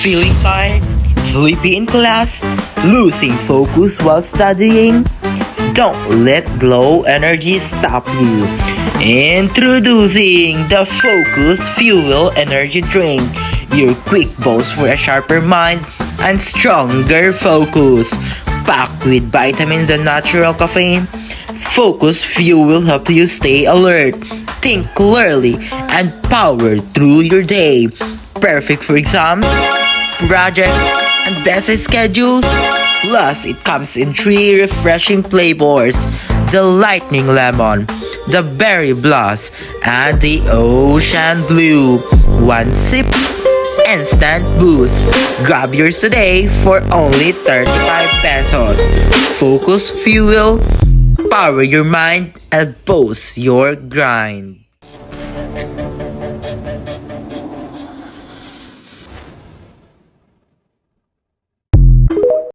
Feeling tired? Sleepy in class? Losing focus while studying? Don't let low energy stop you. Introducing the Focus Fuel Energy Drink. Your quick boost for a sharper mind and stronger focus. Packed with vitamins and natural caffeine, Focus Fuel will help you stay alert, think clearly, and power through your day. Perfect for exams, projects, and busy schedules. Plus, it comes in 3 refreshing flavors: the Lightning Lemon, the Berry Blast, and the Ocean Blue. One sip, instant boost. Grab yours today for only 35 pesos. Focus Fuel, power your mind and boost your grind.